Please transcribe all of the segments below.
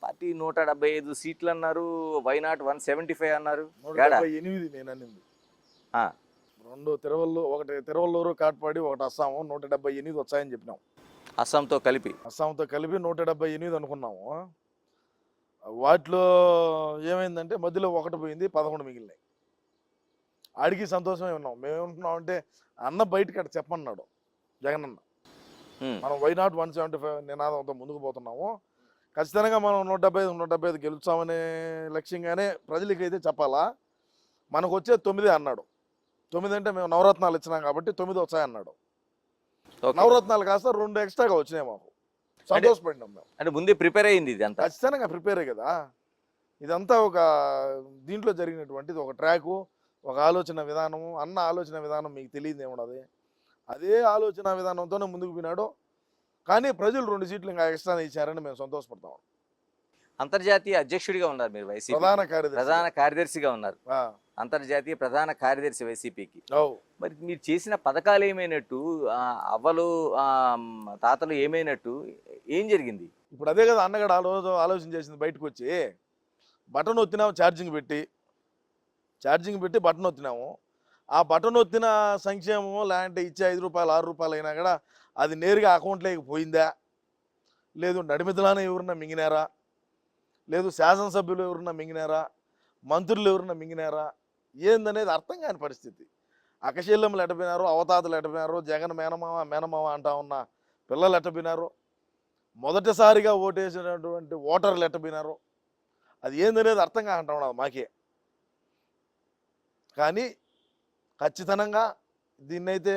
Party 175 సీట్లు అన్నారు. Why not 175 అన్నారు. 178 నేను అనింది. ఆ, 2 తిరువల్లూరు, ఒకటి తిరువల్లూరు, కాట్పాడి, ఒకటి అస్సాము, 178 వచ్చాయని చెప్పినాం. అస్సాంతో కలిపి అస్సాంతో కలిపి 178 అనుకున్నాము. వాటిలో ఏమైందంటే మధ్యలో ఒకటి పోయింది, 11 మిగిలినాయి. ఆడికి సంతోషమే ఉన్నాం. మేమేమంటున్నాం అంటే అన్న బయటకి అక్కడ చెప్పమన్నాడు జగనన్న. మనం వైనాట్ 175 నినాదంతో ముందుకు పోతున్నాము. ఖచ్చితంగా మనం 175 గెలుస్తామనే లక్ష్యంగానే ప్రజలకి అయితే చెప్పాలా. మనకు వచ్చే 9 అన్నాడు. 9 అంటే మేము నవరత్నాలు ఇచ్చినాం కాబట్టి 9 వచ్చాయన్నాడు. నవరత్నాలు కాస్త 2 ఎక్స్ట్రాగా వచ్చినాయి. మాకు సంతోషపడినాం మేము. అంటే ముందే ప్రిపేర్ అయింది ఇది అంతా. ఖచ్చితంగా ప్రిపేరే కదా. ఇదంతా ఒక దీంట్లో జరిగినటువంటిది, ఒక ట్రాకు, ఒక ఆలోచన విధానము. అన్న ఆలోచన విధానం మీకు తెలియదు ఏమున్నది. అదే ఆలోచన విధానంతోనే ముందుకు పోయినాడు. కానీ ప్రజలు 2 సీట్లు ఇంకా ఎక్స్ట్రా ఇచ్చారని మేము సంతోషపడతాం. అంతర్జాతీయ అధ్యక్షుడిగా ఉన్నారు మీరు వైసీపీ. ప్రధాన కార్యదర్శిగా ఉన్నారు. అంతర్జాతీయ ప్రధాన కార్యదర్శి వైసీపీకి. మరి మీరు చేసిన పథకాలు ఏమైనట్టు, అవ్వలు తాతలు ఏమైనట్టు, ఏం జరిగింది? ఇప్పుడు అదే కదా అన్నగాడు ఆ రోజు ఆలోచన చేసింది. బయటకు వచ్చి బటన్ వచ్చినాము, ఛార్జింగ్ పెట్టి బటన్ వచ్చినాము. ఆ బటన్ వచ్చిన సంక్షేమము లేదంటే ఇచ్చే 5 రూపాయలు 6 రూపాయలు అయినా కూడా అది నేరుగా అకౌంట్లోకి పోయిందా, లేదు నడిమిదలానే ఎవరన్నా మింగినారా, లేదు శాసనసభ్యులు ఎవరన్నా మింగినారా, మంత్రులు ఎవరన్నా మింగినారా, ఏందనేది అర్థం కాని పరిస్థితి. అకశీల్యములు ఎట్టపోయినారు, అవతాతలు ఎట్టపోయినారు, జగన్ మేనమామ అంటా ఉన్న పిల్లలు ఎట్టపోయినారు, మొదటిసారిగా ఓటేసినటువంటి ఓటర్లు ఎట్టపోయినారు, అది ఏందనేది అర్థం కాంటా ఉన్నది మాకే. కానీ ఖచ్చితంగా దీన్నైతే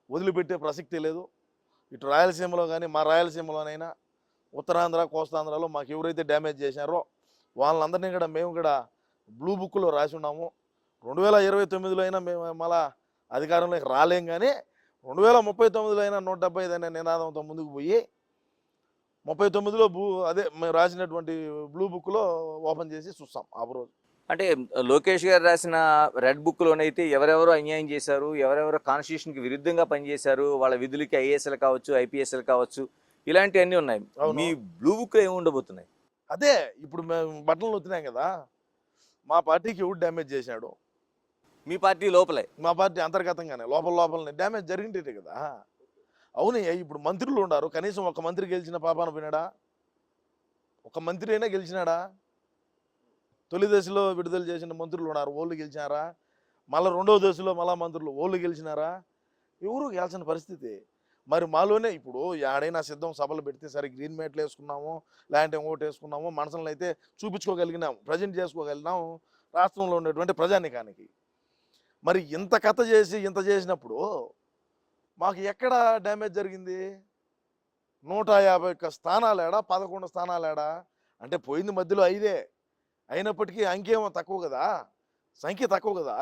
వదిలిపెట్టే ప్రసక్తి లేదు. ఇటు రాయలసీమలో కానీ, మా రాయలసీమలోనైనా, ఉత్తరాంధ్ర, కోస్తాంధ్రలో మాకు ఎవరైతే డ్యామేజ్ చేశారో వాళ్ళందరినీ కూడా మేము కూడా బ్లూ బుక్లో రాసి ఉన్నాము. 2029లో అయినా మేము మళ్ళా అధికారంలోకి రాలేం. కానీ 2039లో అయినా 175 అనే నినాదంతో ముందుకు పోయి 39లో అదే మేము రాసినటువంటి బ్లూ బుక్లో ఓపెన్ చేసి చూస్తాం ఆ రోజు. అంటే లోకేష్ గారు రాసిన రెడ్ బుక్లోనైతే ఎవరెవరో అన్యాయం చేశారు, ఎవరెవరో కాన్స్టిట్యూషన్కి విరుద్ధంగా పనిచేశారు, వాళ్ళ విధులకి ఐఏఎస్ఎల్ కావచ్చు, ఐపీఎస్ఎల్ కావచ్చు, ఇలాంటివన్నీ ఉన్నాయి. మీ బ్లూ బుక్లో ఏమి ఉండబోతున్నాయి? అదే ఇప్పుడు మేము బట్టలు వచ్చినాం కదా, మా పార్టీకి ఎవడు డ్యామేజ్ చేశాడు? మీ పార్టీ లోపలే, మా పార్టీ అంతర్గతంగానే లోపలనే డ్యామేజ్ జరిగింటే కదా. అవును, ఇప్పుడు మంత్రులు ఉన్నారు, కనీసం ఒక మంత్రి గెలిచిన పాపాన పోయినాడా? ఒక మంత్రి అయినా గెలిచినాడా? తొలి దశలో విడుదల చేసిన మంత్రులు ఉన్నారు, ఓళ్ళు గెలిచినారా? మళ్ళీ 2వ దశలో మళ్ళా మంత్రులు ఓళ్ళు గెలిచినారా? ఎవరు గెలిచిన పరిస్థితి. మరి మాలోనే ఇప్పుడు ఏడైనా సిద్ధం సభలు పెడితే సరే గ్రీన్ మ్యాట్లు వేసుకున్నాము, లేదంటే ఓటు వేసుకున్నాము, మనసులను అయితే చూపించుకోగలిగినాము, ప్రజెంట్ చేసుకోగలిగినాము రాష్ట్రంలో ఉండేటువంటి ప్రజానికానికి. మరి ఇంత కథ చేసి ఇంత చేసినప్పుడు మాకు ఎక్కడ డ్యామేజ్ జరిగింది? 151 స్థానాలేడా, 11 స్థానాలేడా? అంటే పోయింది మధ్యలో 5 అయినప్పటికీ అంకేమో తక్కువ కదా, సంఖ్య తక్కువ కదా.